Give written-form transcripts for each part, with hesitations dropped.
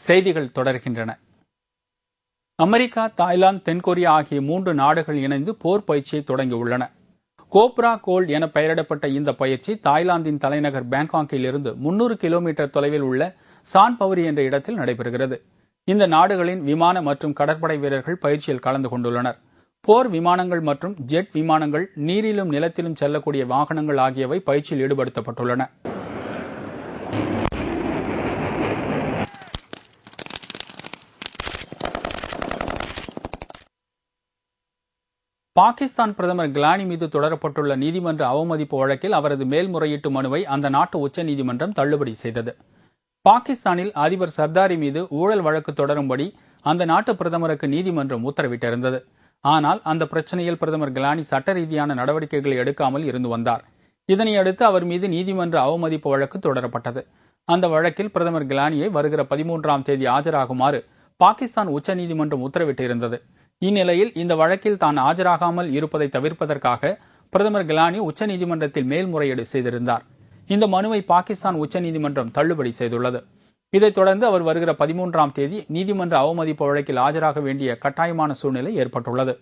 செய்திகள் தொடர்கின்றன. America, Thailand, தென்கொரியா ஆகிய 3 நாடுகள் இணைந்து போர் பயிற்சியை தொடங்கியுள்ளன. கோப்ரா கோல்ட் என பெயரிடப்பட்ட இந்த பயிற்சி தாய்லாந்தின் தலைநகர் பேங்காக்கில் இருந்து 300 கிலோமீட்டர் தொலைவில் உள்ள சான் பவுரி என்ற இடத்தில் நடைபெறுகிறது. இந்த நாடுகளின் விமான மற்றும் கடற்படை வீரர்கள் பயிற்சியில் கலந்து கொண்டுள்ளனர். போர் விமானங்கள் மற்றும் ஜெட் விமானங்கள், நீரிலும் நிலத்திலும் செல்லக்கூடிய வாகனங்கள் ஆகியவை பயிற்சியில் ஈடுபடுத்தப்பட்டுள்ளன. பாகிஸ்தான் பிரதமர் கிலானி மீது தொடரப்பட்டுள்ள நீதிமன்ற அவமதிப்பு வழக்கில் அவரது மேல்முறையீட்டு மனுவை அந்த நாட்டு உச்சநீதிமன்றம் தள்ளுபடி செய்தது. பாகிஸ்தானில் அதிபர் சர்தாரி மீது ஊழல் வழக்கு தொடரும்படி அந்த நாட்டு பிரதமருக்கு நீதிமன்றம் உத்தரவிட்டிருந்தது. ஆனால் அந்த பிரச்சனையில் பிரதமர் கிலானி சட்ட ரீதியான நடவடிக்கைகளை எடுக்காமல் இருந்து வந்தார். இதனையடுத்து அவர் மீது நீதிமன்ற அவமதிப்பு வழக்கு தொடரப்பட்டது. அந்த வழக்கில் பிரதமர் கிலானியை வருகிற 13ஆம் தேதி ஆஜராகுமாறு பாகிஸ்தான் உச்சநீதிமன்றம் உத்தரவிட்டிருந்தது. இந்நிலையில் இந்த வழக்கில் தான் ஆஜராகாமல் இருப்பதை தவிர்ப்பதற்காக பிரதமர் கிலானி உச்சநீதிமன்றத்தில் மேல்முறையீடு செய்திருந்தார். இந்த மனுவை பாகிஸ்தான் உச்சநீதிமன்றம் தள்ளுபடி செய்துள்ளது. இதைத் தொடர்ந்து அவர் வருகிற 13ஆம் தேதி நீதிமன்ற அவமதிப்பு வழக்கில் ஆஜராக வேண்டிய கட்டாயமான சூழ்நிலை ஏற்பட்டுள்ளது.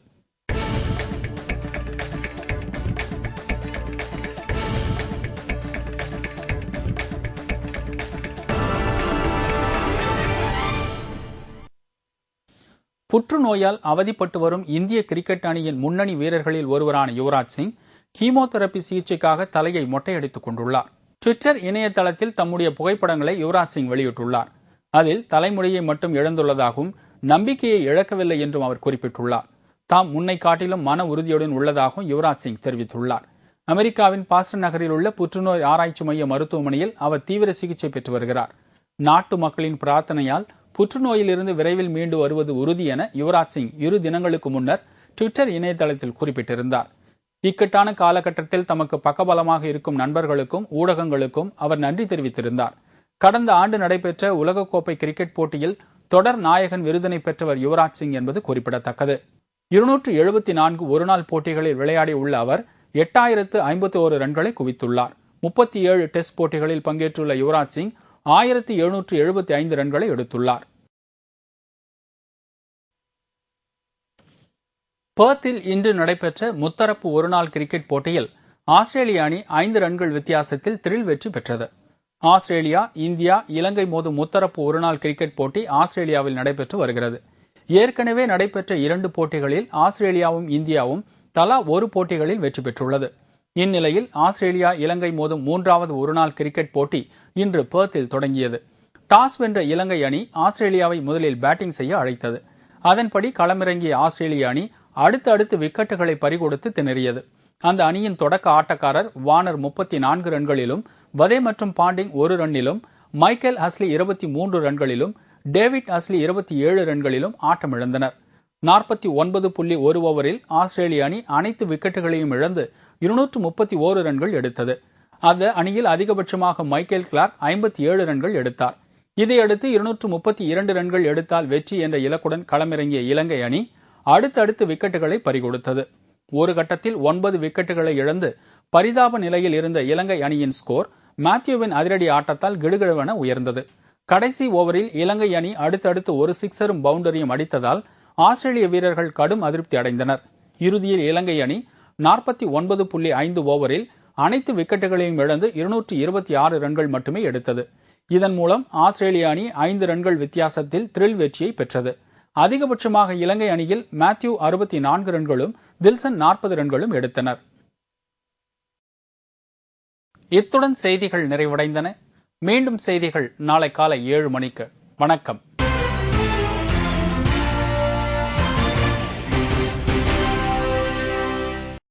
புற்றுநோயால் அவதிப்பட்டு வரும் இந்திய கிரிக்கெட் அணியின் முன்னணி வீரர்களில் ஒருவரான யுவராஜ் சிங் கீமோதெரபி சிகிச்சைக்காக தலையை மொட்டையடித்துக் கொண்டுள்ளார். ட்விட்டர் இணையதளத்தில் தம்முடைய புகைப்படங்களை யுவராஜ் சிங் வெளியிட்டுள்ளார். அதில் தலைமுடியை மட்டும் இழந்துள்ளதாகவும் நம்பிக்கையை இழக்கவில்லை என்றும் அவர் குறிப்பிட்டுள்ளார். தாம் முன்னை காட்டிலும் மன உறுதியுடன் உள்ளதாகவும் யுவராஜ் சிங் தெரிவித்துள்ளார். அமெரிக்காவின் பாஸ்டன் நகரில் உள்ள புற்றுநோய் ஆராய்ச்சி மைய மருத்துவமனையில் அவர் தீவிர சிகிச்சை பெற்று வருகிறார். நாட்டு மக்களின் பிரார்த்தனையால் புற்றுநோயிலிருந்து விரைவில் மீண்டு வருவது உறுதி என யுவராஜ் சிங் 2 தினங்களுக்கு முன்னர் ட்விட்டர் இணையதளத்தில் குறிப்பிட்டிருந்தார். இக்கட்டான காலகட்டத்தில் தமக்கு பக்கபலமாக இருக்கும் நண்பர்களுக்கும் ஊடகங்களுக்கும் அவர் நன்றி தெரிவித்திருந்தார். கடந்த ஆண்டு நடைபெற்ற உலகக்கோப்பை கிரிக்கெட் போட்டியில் தொடர் நாயகன் விருதினை பெற்றவர் யுவராஜ் சிங் என்பது குறிப்பிடத்தக்கது. 274 ஒருநாள் போட்டிகளில் விளையாடி உள்ள அவர் 8051 ரன்களை குவித்துள்ளார். 37 டெஸ்ட் போட்டிகளில் பங்கேற்றுள்ள யுவராஜ் சிங் 1775 ரன்களை எடுத்துள்ளார். பெர்த்தில் இன்று நடைபெற்ற முத்தரப்பு ஒருநாள் கிரிக்கெட் போட்டியில் ஆஸ்திரேலிய அணி 5 ரன்கள் வித்தியாசத்தில் த்ரில் வெற்றி பெற்றது. ஆஸ்திரேலியா, இந்தியா, இலங்கை மோதும் முத்தரப்பு ஒருநாள் கிரிக்கெட் போட்டி ஆஸ்திரேலியாவில் நடைபெற்று வருகிறது. ஏற்கனவே நடைபெற்ற 2 போட்டிகளில் ஆஸ்திரேலியாவும் இந்தியாவும் தலா 1 போட்டிகளில் வெற்றி பெற்றுள்ளது. இந்நிலையில் ஆஸ்திரேலியா, இலங்கை மோதும் 3வது ஒருநாள் கிரிக்கெட் போட்டி இன்று பெர்த்தில் தொடங்கியது. டாஸ் வென்ற இலங்கை அணி ஆஸ்திரேலியாவை முதலில் பேட்டிங் செய்ய அழைத்தது. அதன்படி களமிறங்கிய ஆஸ்திரேலிய அணி அடுத்தடுத்து விக்கெட்டுகளை பறிகொடுத்து திணறியது. அந்த அணியின் தொடக்க ஆட்டக்காரர் வார்னர் 34 ரன்களிலும், வதே மற்றும் பாண்டிங் 1 ரன்னிலும், மைக்கேல் ஹஸ்லி 23 ரன்களிலும், டேவிட் ஹஸ்லி 27 ரன்களிலும் ஆட்டமிழந்தனர். 49.1 ஓவரில் ஆஸ்திரேலிய அணி அனைத்து விக்கெட்டுகளையும் இழந்து 231 ரன்கள் எடுத்தது. அந்த அணியில் அதிகபட்சமாக மைக்கேல் கிளார்க் 57 ரன்கள் எடுத்தார். இதையடுத்து 232 ரன்கள் எடுத்தால் வெற்றி என்ற இலக்குடன் களமிறங்கிய இலங்கை அணி அடுத்தடுத்து விக்கெட்டுகளை பறிகொடுத்தது. ஒரு கட்டத்தில் 9 விக்கெட்டுகளை இழந்து பரிதாப நிலையில் இருந்த இலங்கை அணியின் ஸ்கோர் மேத்யூவின் அதிரடி ஆட்டத்தால் கிடுகிடுவென உயர்ந்தது. கடைசி ஓவரில் இலங்கை அணி அடுத்தடுத்து ஒரு சிக்ஸரும் பவுண்டரியும் அடித்ததால் ஆஸ்திரேலிய வீரர்கள் கடும் அதிருப்தி அடைந்தனர். இறுதியில் இலங்கை அணி 49.5 ஓவரில் அனைத்து விக்கெட்டுகளையும் இழந்து 226 ரன்கள் மட்டுமே எடுத்தது. இதன் மூலம் ஆஸ்திரேலிய அணி 5 ரன்கள் வித்தியாசத்தில் த்ரில் வெற்றியை பெற்றது. அதிகபட்சமாக இலங்கை அணியில் மேத்யூ 64 ரன்களும், தில்சன் 40 ரன்களும் எடுத்தனர். இத்துடன் செய்திகள் நிறைவடைந்தன. மீண்டும் செய்திகள் நாளை காலை 7 மணிக்கு. வணக்கம்.